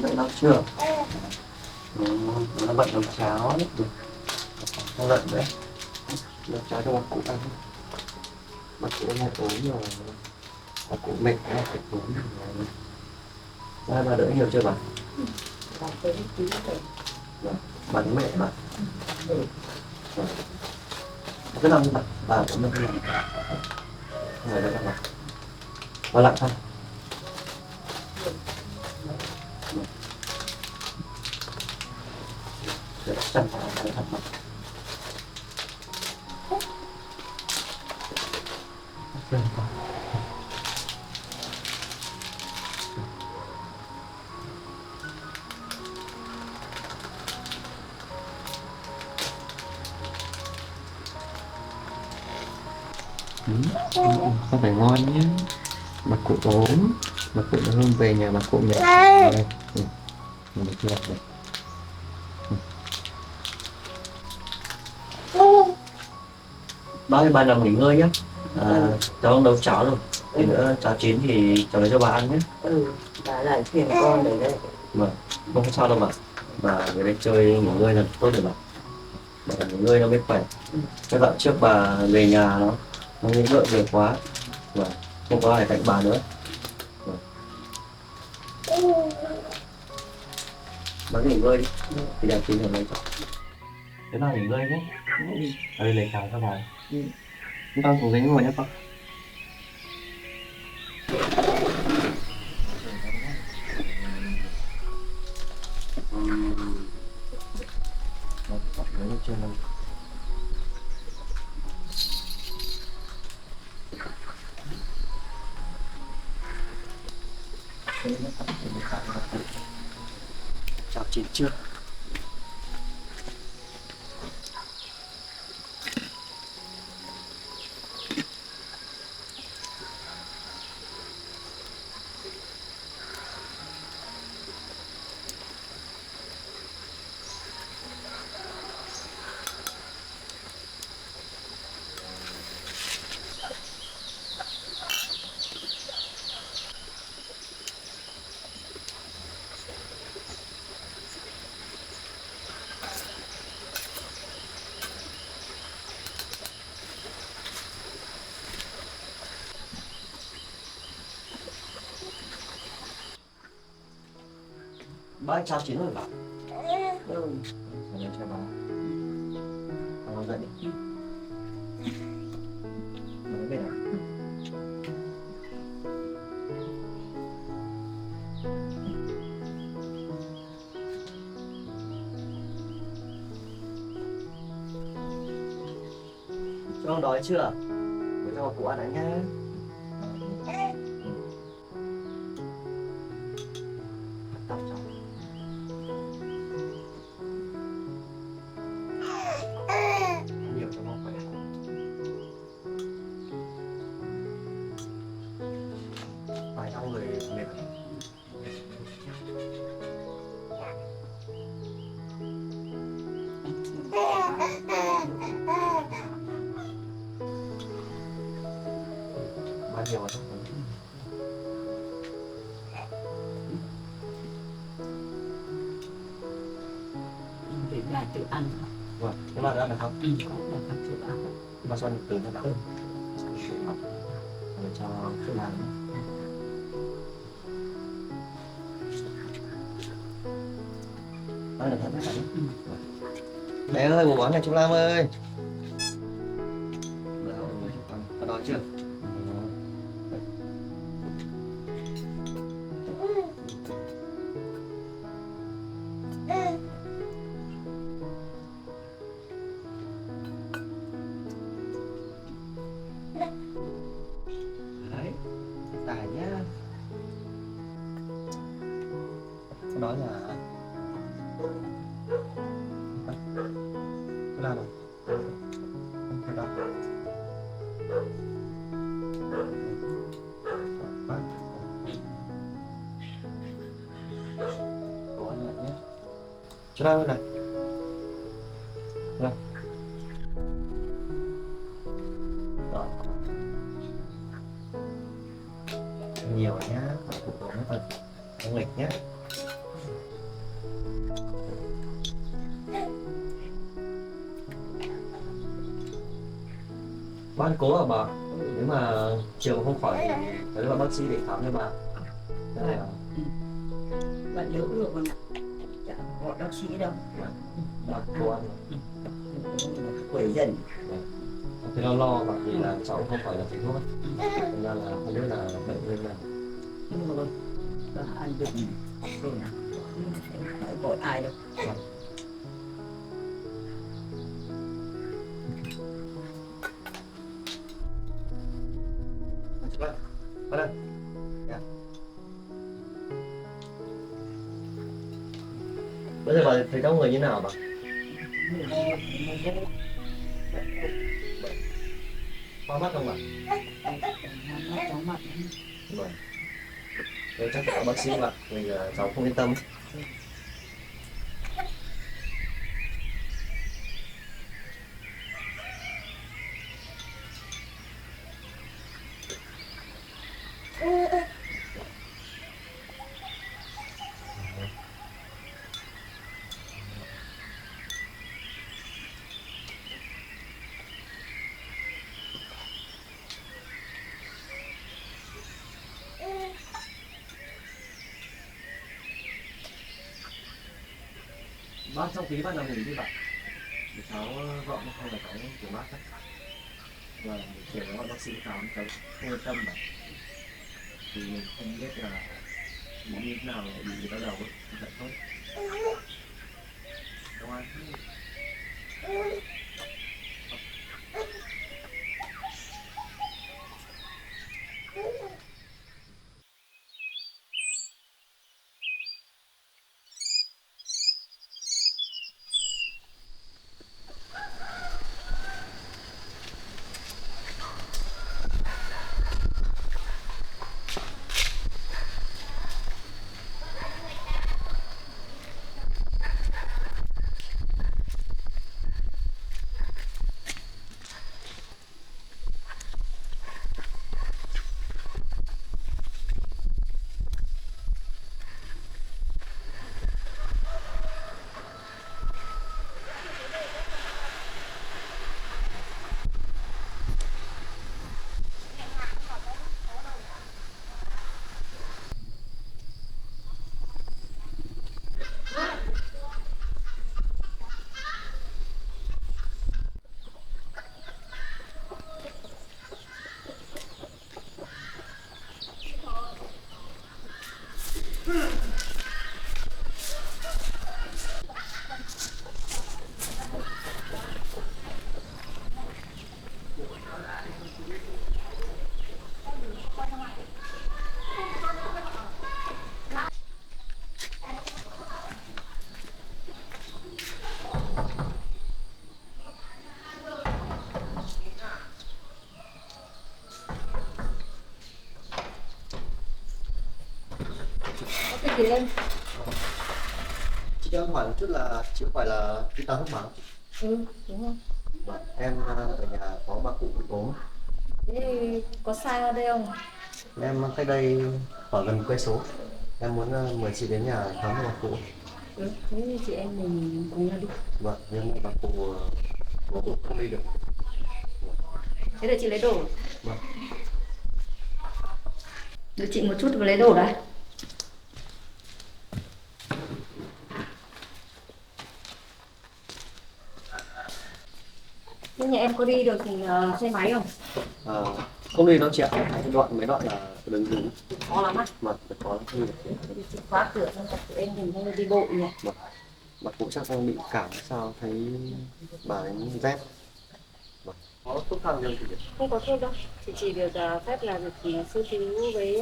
Dậy nó chưa? Nó bận nấu cháo đấy. Không lợn đấy. Nấu cháo cho bà cụ ăn. Bà cụ hay ốm rồi. Bà cụ mệt hay phải ốm rồi. Bà đỡ nhiều chưa bà? Bà mẹ bà. Cứ nằm bà cũng nằm. Ngồi đây nằm. Bà lặng thôi. Để chân vào thật mặt. Con phải ngon nhé. Bà cụ ốm. Bà cụ nó không về nhà bà cụ mệt. Đây. Mình được chưa? Ba nằm nghỉ ngơi nhé. Cháu nấu cháo rồi. Tí nữa cháo chín thì cháu lấy cho bà ăn nhé. Bà lại phiền con đấy đấy. Vâng, không sao đâu mà. Bà về đây chơi nghỉ ngơi là tốt rồi mà. Bà nghỉ ngơi nó mới khỏe. Cái đoạn trước bà về nhà nó nghĩ ngợi về quá. Vâng, không có ai cạnh bà nữa. Vâng. Bà nghỉ ngơi đi. Thì đẹp tí nữa lấy cho. Thế nào nghỉ ngơi nhé. Ở đây lấy cháo cho bà. Chúng ta cùng ghế ngồi nhé con. Chưa đâu. Chào chín chưa? Ba chào chín rồi bà. Lên cho bà. Bà dậy đi. Nói về nào. Con đói chưa? Để cho bà cụ ăn đã nhá. Tập cho. Nhiều cho nó khỏe. Phải ăn người mệt. Ba nhiều rồi. Để bà tự ăn. Vâng, các bạn ăn được không? Có là bà tự ăn. Bà cho từ nó đắng. Để cho cái làm. Ăn được thật đấy. Bé ơi, bố bóng nhà chú Lam ơi. Có đói chưa? Đấy, tài nhá. Có đói là chú Lam à? Không thấy đói. Chú Lam ơi này. Rồi. Đó. Nhiều nhá. Nó thật. Không nghịch nhá. Ban cố à bà? Nếu mà chiều không khỏi thì tới gặp bác sĩ để khám cho bà. Đây là bạn nhớ được không ạ? Chả gọi bác sĩ đâu. bà cố ăn. Quẩy dần. Thế lo bảo vì là cháu không phải là thầy thuốc ấy. Thành ra là không biết là bệnh như nào. Nhưng mà bà ăn được rồi nào. Không phải gọi ai đâu. Vâng, vâng. Dạ. Bây giờ bà thấy trong người như nào bà? Hoa mắt không bà? Chóng mặt. Vâng. Thế chắc là bác sĩ bà, vì cháu không yên tâm. Bác trong tí bác nằm nghỉ đi bà. Để cháu gọi không là cháu của bác chắc. Và chiều nó gọi bác sĩ khám cháu không yên tâm bà. Thì mình không biết là bị như thế nào, bị đau đầu ấy, thật không? Công an. Cái gì em? Chị cho em hỏi một chút là chị có phải là đi tắm thuốc mà? Ừ, đúng không? Vâng, em ở nhà có bà cụ bị ốm. Thế có sai ở đây không? Em cách đây khoảng gần 1 cây số. Em muốn mời chị đến nhà khám cho bà cụ. Ừ, thế thì chị em mình cùng nhau đi. Vâng, nhưng mà bà cụ ốm không đi được. Thế để chị lấy đồ. Vâng. Đợi chị một chút và lấy đồ đã. Thế nhà em có đi được thì xe máy không? Không đi đâu chị ạ. Mấy đoạn là đường rừng. Khó lắm á. Mà có không đi được. Thế thì chị khóa cửa xong các tụi em mình đi bộ nhỉ? Vâng. Bà cụ chắc đang bị cảm hay sao thấy bà ấy rét. Vâng. Có thuốc thang không chị? Không có thuốc đâu. Chị chỉ được phép là được sơ cứu với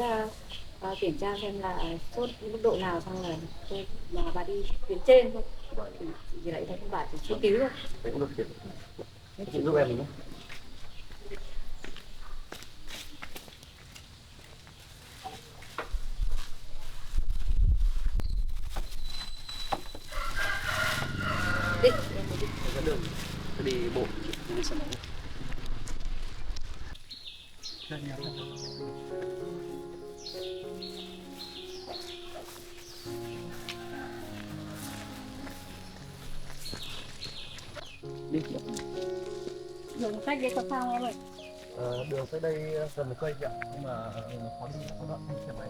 kiểm tra xem là sốt mức độ nào, xong là tôi mà bà đi tuyến trên thôi. Vâng. Chị chỉ lại thấy bà chỉ sơ cứu thôi. Đấy cũng được chị. Chị giúp em nhé. Đi. Dẫn đường cứ đi bộ đi xe máy. Đi chị ạ. Đường sách đi có sao em ơi? Đường tới đây gần 1 cây ạ, nhưng mà khó đi, có đoạn đi xe máy.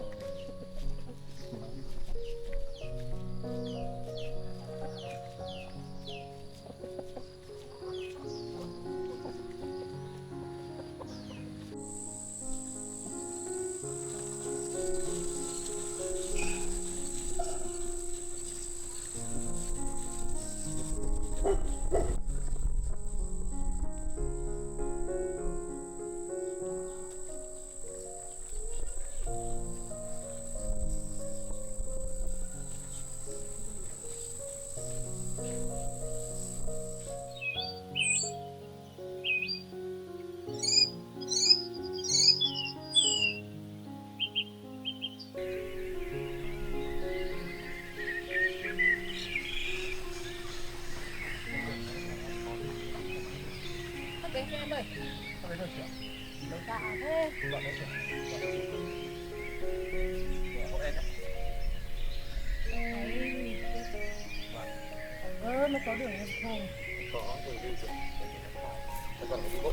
Bên em ơi. Đâu xa thế? Nó có đường không? Có đường đi rồi.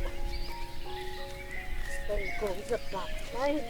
Đây cổ giật vào đây.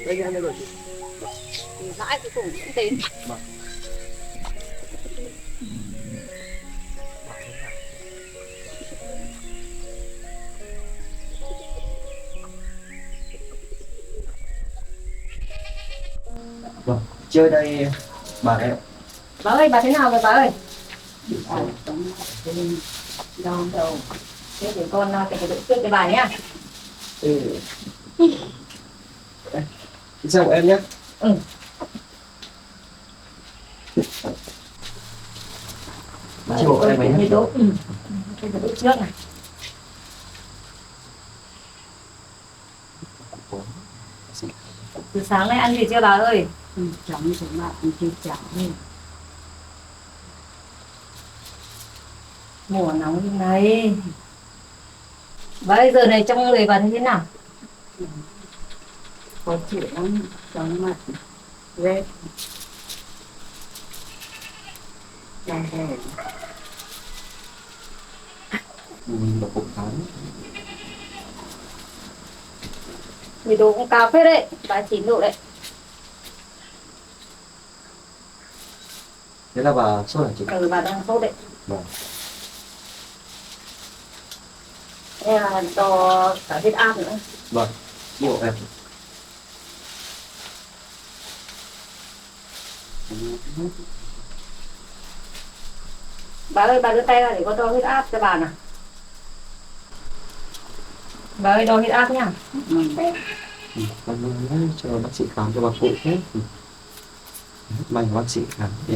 Đây anh đây rồi chị. Thì mãi cuối cùng cũng đến. Vâng, chơi đây bà đấy ạ. Bà ơi, bà thế nào rồi bà ơi? Đau đầu. Thế để con kể trước cái bài nhá. Ừ. Chào em nhé. Ừ. Chiều em ấy Nhiệt độ. Cái nhiệt độ trước này. Từ sáng nay ăn gì chưa bà ơi? Chóng xuống lại thì chẳng đi. Mùa nóng như này. Bây giờ này trong người bà như thế nào? Khó chịu lắm, chóng mặt, rét. Đang hè. Một cục tháng. Nhiệt độ cũng cao phết đấy, 39 độ đấy. Thế là bà sốt hả chị? Ừ, bà đang sốt đấy. Vâng. Đây là do cả huyết áp nữa. Vâng, chiều em. Bà ơi, bà đưa tay ra để con đo huyết áp cho bà nào. Bà ơi, đo huyết áp nha. Cảm ơn cho bác sĩ khám cho bà phụ nhé. May bác sĩ khám đi.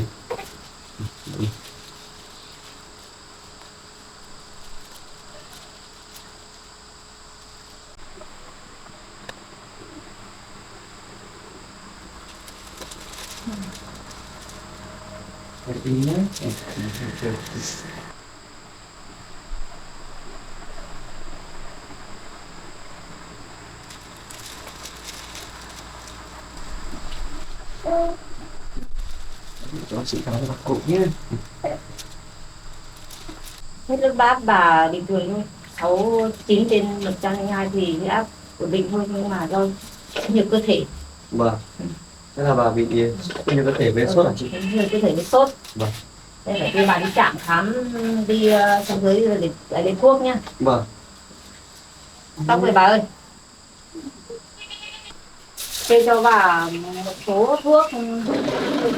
Đi nhé. Cho bác sĩ khám cho bà phụ nhé. Huyết áp bà bình thường thôi. 69/102 thì huyết áp ổn định thôi, nhưng mà do nhiều cơ thể. Vâng. Thế là bà bị nhiều cơ thể với sốt hả chị? Nhiều cơ thể với sốt. Vâng. Đây phải đưa bà đi trạm khám, đi xuống dưới để lấy thuốc nhá. Vâng. Tóc rồi bà ơi. Kê cho bà một số thuốc,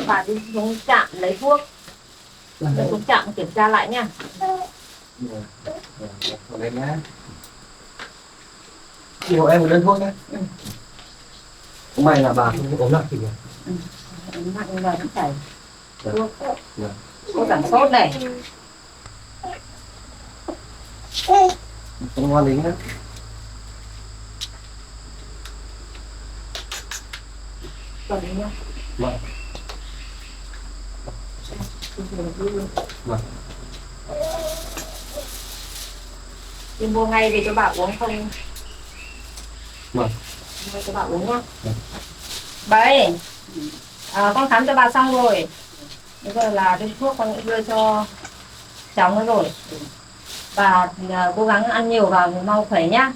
bà đi xuống trạm lấy thuốc. Rồi xuống trạm kiểm tra lại nha. Ở đây nhá. Chiều em một đơn thuốc nhé. May là bà không ốm nặng gì nhỉ? Nặng là nó phải thuốc Vâng. thuốc giảm sốt này. Con ngoan lính đó. Còn đi nhá. Vâng. Vâng. Đi mua ngay về cho bà uống không? Vâng. Mua cho bà uống nhá. Vâng. Bà ơi, con khám cho bà xong rồi. Bây giờ là cái thuốc con đưa cho cháu nó rồi. Bà cố gắng ăn nhiều vào mau khỏe nhá.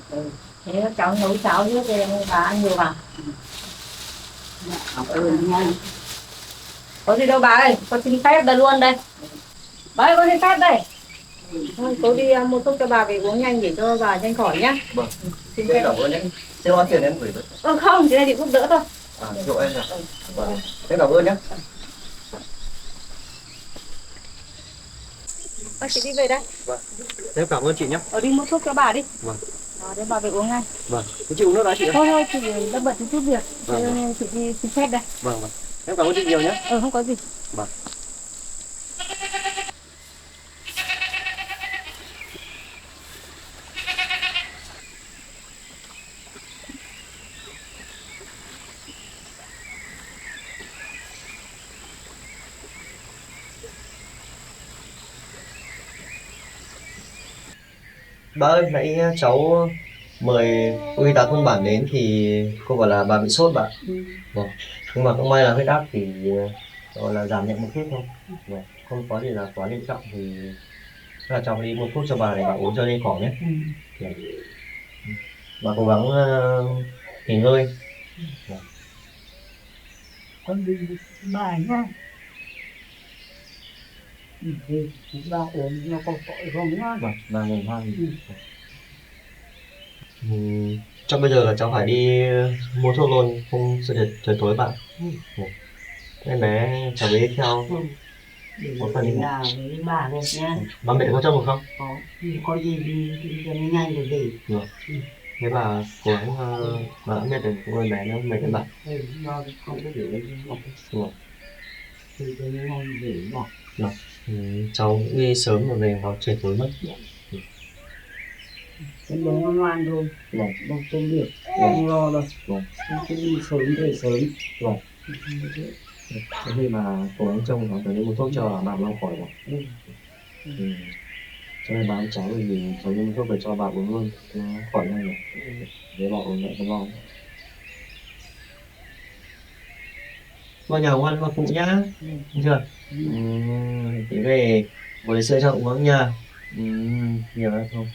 Thế cháu nấu cháo giúp cho bà ăn nhiều vào. Cảm ơn nha. Có gì đâu bà ơi, con xin phép đây luôn đây. Bà ơi, con xin phép đây. Thôi, tôi đi mua thuốc cho bà về uống nhanh để cho bà nhanh khỏi nhá. Vâng. Xin Thế phép. cảm ơn nhé. Thế hóa tiền em gửi với. Không, chỉ là để giúp đỡ thôi. À, chỗ em à. Vâng. Thế cảm ơn nhé. Chị đi về đây. Vâng. Thế cảm ơn chị nhé. Đi mua thuốc cho bà đi. Vâng. Để bà về uống ngay. Vâng. Thế chị uống nước đã chị ơi. Thôi, chị đang bận chút việc. Vâng, Thế nên chị đi xin phép đây. Vâng vâng. Em cảm ơn chị nhiều nhé. Không có gì. Vâng. Bà ơi, nãy cháu mời cô y tá thôn bản đến thì cô bảo là bà bị sốt bà. Vâng. Nhưng mà cũng may là huyết áp thì gọi là giảm nhẹ một chút thôi. Vâng. Không có gì là quá nghiêm trọng thì là cháu đi mua thuốc cho bà để bà uống cho nhanh khỏi nhé. Vâng. Bà cố gắng nghỉ ngơi. Vâng. Con đi bà nhá. Thì bà uống nó có tội không nhá. Vâng, bà nghỉ hoang. Cho bây giờ là cháu phải đi mua thuốc luôn, không sợ trời tối bạn. Em bé cháu bé theo một phần đi Là với bà đây nhá. bà mẹ có trong được không? Có gì đi cho nó nhanh rồi về. Được. Thế bà cố gắng bà đã mệt rồi, cô em bé nó mệt đấy bạn. Nó không có để đấy. Được. Thì cho nó nhanh về mà. Được. Cháu cũng đi sớm rồi về vào trời tối mất. Con bé nó ngoan thôi. Vâng. Không công việc, không lo đâu. Vâng. Cứ đi sớm về sớm. Vâng. Thế khi mà cố gắng trông nó phải đi mua thuốc cho bà mau khỏi rồi. Cho nên bà ăn cháu thì cháu đi mua thuốc về cho bà uống luôn, nó khỏi ngay rồi. Để bà uống lại cho lo. Vào nhà ngoan qua phụ nhá. Được chưa? Thế về với sữa cho uống nha. Nhiều hay không?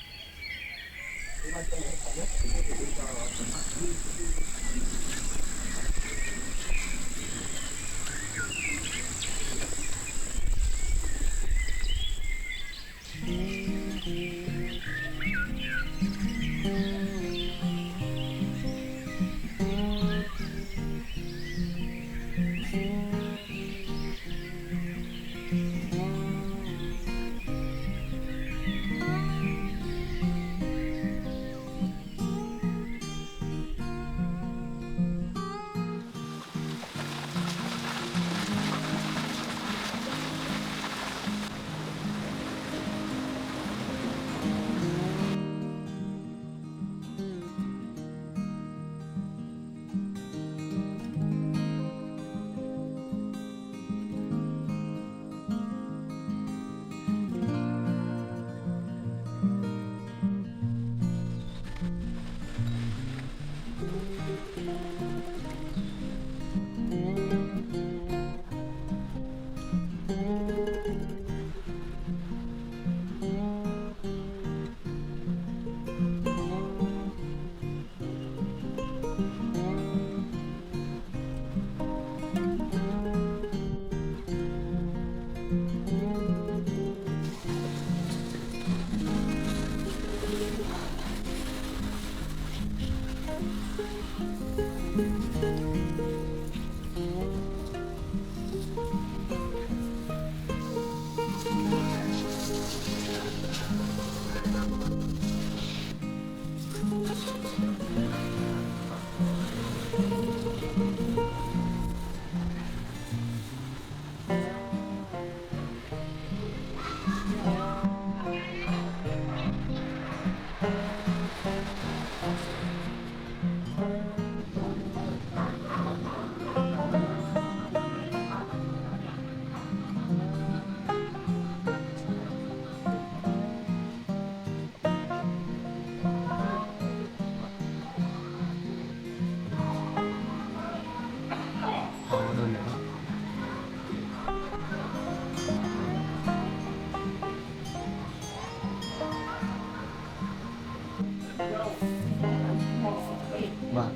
Vâng.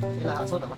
Thế là sốt hả bác?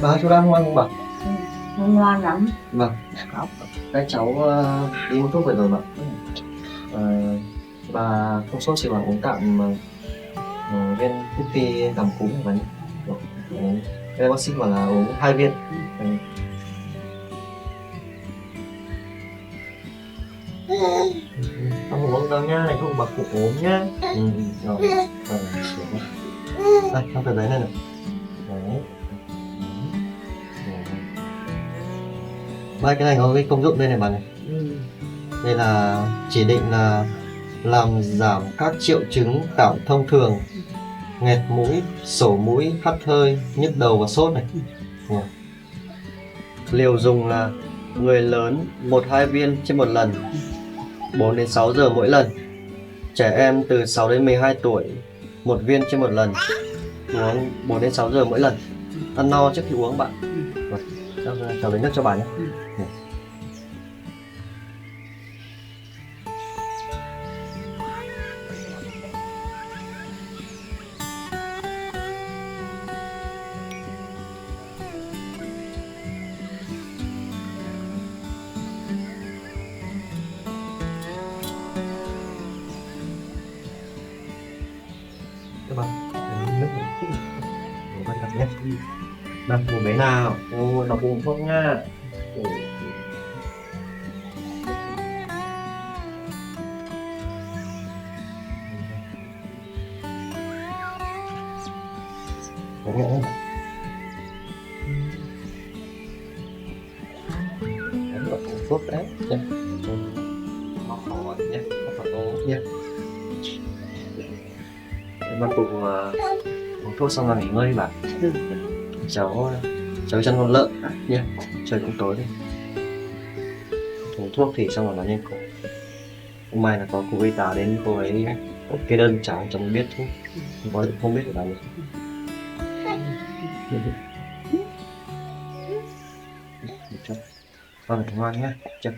Bà chú đang ngoan không bà? Ngoan lắm. Vâng. Các cháu đi uống thuốc về rồi mà. Bà không sốt chỉ bà uống tạm viên thuốc phi cảm cúm này nhé. Đây bác sĩ bảo là uống 2 viên. Không uống đâu nhá, này không bà cụ ốm nhá. Rồi. Đây, trong tờ giấy này này. Đấy. Ba cái này có cái công dụng đây này bà này. Đây là chỉ định là làm giảm các triệu chứng cảm thông thường, nghẹt mũi, sổ mũi, hắt hơi, nhức đầu và sốt này. Liều dùng là người lớn 1-2 viên trên một lần, 4 đến 6 giờ mỗi lần. Trẻ em từ 6 đến 12 tuổi 1 viên trên một lần, uống 4 đến 6 giờ mỗi lần. Ăn no trước khi uống bạn. Cháu lấy nước cho bà nhé. Các bạn, nước quan trọng nhé. Đặt một bé nào, nó uống thuốc nha. Đúng không? Đấy là uống thuốc đấy nhé. Nó khỏi nhé, nó khỏi uống nhé. Mà cụ uống thuốc xong là nghỉ ngơi đi bạn. Cháu cháu chăn con lợn nhé, trời cũng tối rồi. Uống thuốc thì xong rồi nó nhanh cổ. Hôm mai là có cô y tá đến, cô ấy kê đơn cháu mới biết thuốc, không biết ở đâu được. Con phải ngoan nhé, chắc.